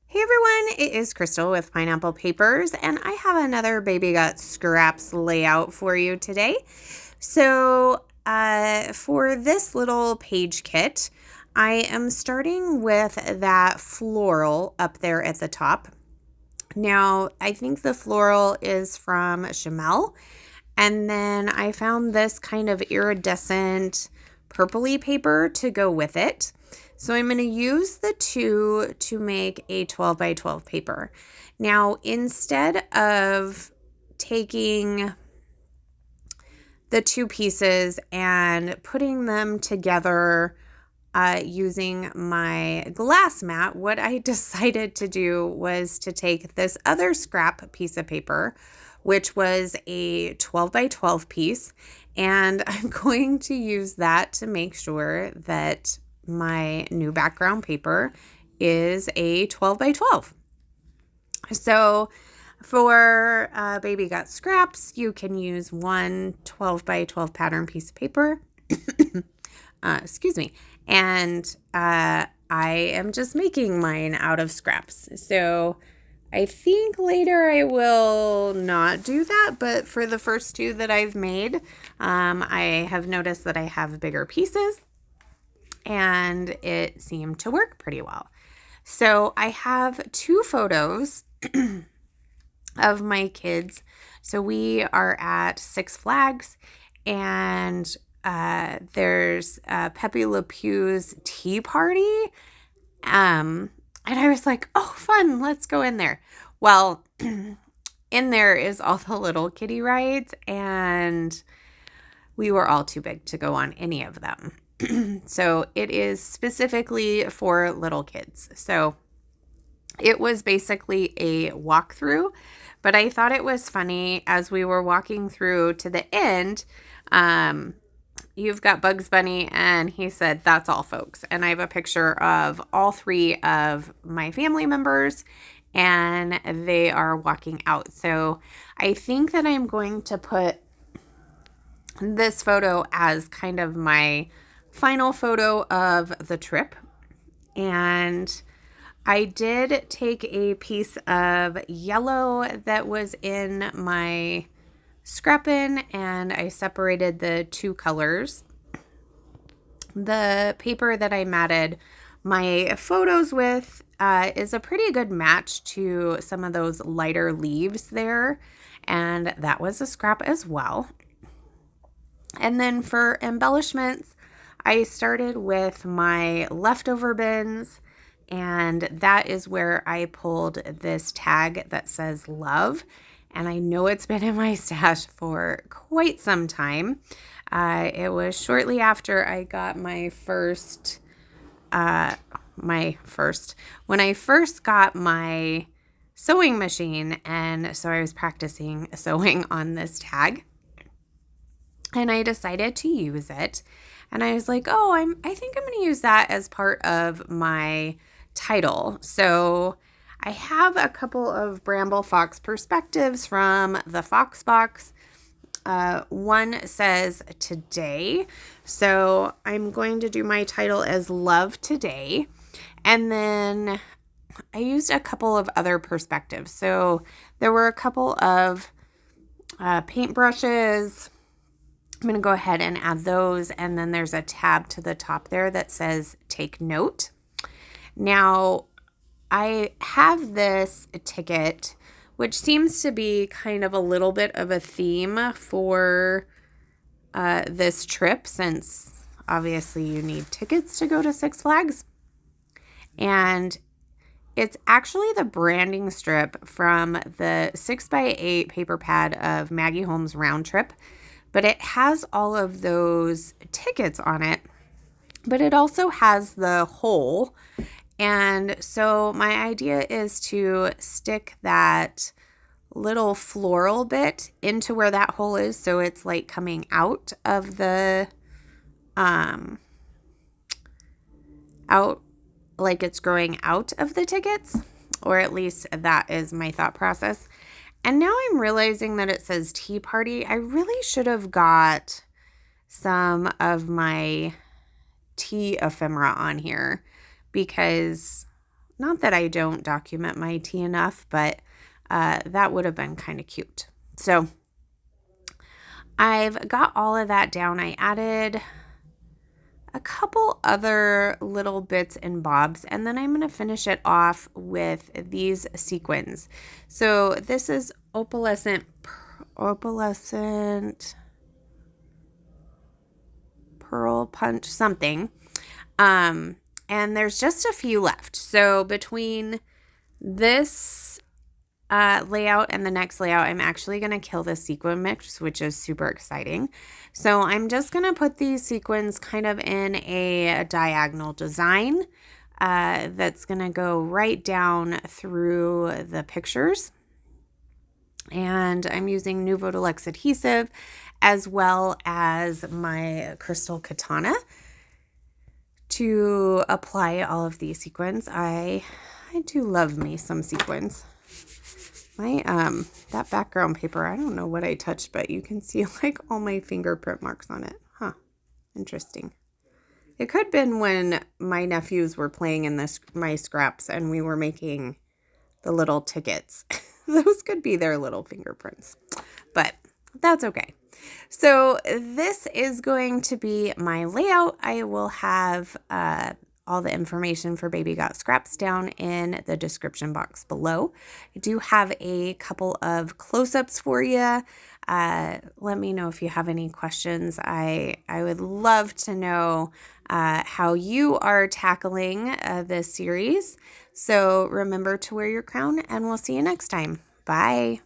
Hey everyone, it is Crystal with Pineapple Papers, and I have another Baby Got Scraps layout for you today. So, for this little page kit, I am starting with that floral up there at the top. Now, I think the floral is from Chamel, and then I found this kind of iridescent purpley paper to go with it. So I'm going to use the two to make a 12 by 12 paper. Now, instead of taking the two pieces and putting them together using my glass mat, what I decided to do was to take this other scrap piece of paper, which was a 12 by 12 piece, and I'm going to use that to make sure that my new background paper is a 12 by 12. So for Baby Got Scraps, you can use one 12 by 12 pattern piece of paper. Excuse me. And I am just making mine out of scraps. So I think later I will not do that, but for the first two that I've made, I have noticed that I have bigger pieces, and it seemed to work pretty well. So I have two photos of my kids. So we are at Six Flags, and there's Pepe Le Pew's tea party. And I was like, oh, fun, let's go in there. Well, in there is all the little kiddie rides, and we were all too big to go on any of them. So it is specifically for little kids. So it was basically a walkthrough, but I thought it was funny as we were walking through to the end. You've got Bugs Bunny, and he said, "That's all, folks." And I have a picture of all three of my family members, and they are walking out. So I think that I'm going to put this photo as kind of my final photo of the trip. And I did take a piece of yellow that was in my scrappin', and I separated the two colors. The paper that I matted my photos with is a pretty good match to some of those lighter leaves there, and that was a scrap as well. And then for embellishments, I started with my leftover bins, and that is where I pulled this tag that says love. And I know it's been in my stash for quite some time. It was shortly after I got when I first got my sewing machine. And so I was practicing sewing on this tag, and I decided to use it. And I was like, oh, I think I'm going to use that as part of my title. So I have a couple of Bramble Fox perspectives from the Fox Box. One says today. So I'm going to do my title as Love Today. And then I used a couple of other perspectives. So there were a couple of paintbrushes. I'm going to go ahead and add those. And then there's a tab to the top there that says take note. Now, I have this ticket, which seems to be kind of a little bit of a theme for this trip, since obviously you need tickets to go to Six Flags. And it's actually the branding strip from the 6x8 paper pad of Maggie Holmes' Round Trip. But it has all of those tickets on it, but it also has the hole. And so my idea is to stick that little floral bit into where that hole is, so it's like coming out of the, out, like it's growing out of the tickets, or at least that is my thought process. And now I'm realizing that it says tea party. I really should have got some of my tea ephemera on here, because Not that I don't document my tea enough, but that would have been kind of cute. So I've got all of that down. I added a couple other little bits and bobs, and then I'm going to finish it off with these sequins. So this is opalescent pearl punch something. And there's just a few left. So between this layout and the next layout, I'm actually going to kill the sequin mix, which is super exciting. So I'm just going to put these sequins kind of in a diagonal design that's going to go right down through the pictures. And I'm using Nuvo Deluxe adhesive as well as my crystal katana to apply all of these sequins. I do love me some sequins. My that background paper, I don't know what I touched, but you can see like all my fingerprint marks on it. Huh. Interesting. It could have been when my nephews were playing in my scraps and we were making the little tickets. Those could be their little fingerprints, but that's okay. So this is going to be my layout. I will have all the information for Baby Got Scraps down in the description box below. I do have a couple of close-ups for you. Let me know if you have any questions. I would love to know how you are tackling this series. So remember to wear your crown, and we'll see you next time. Bye.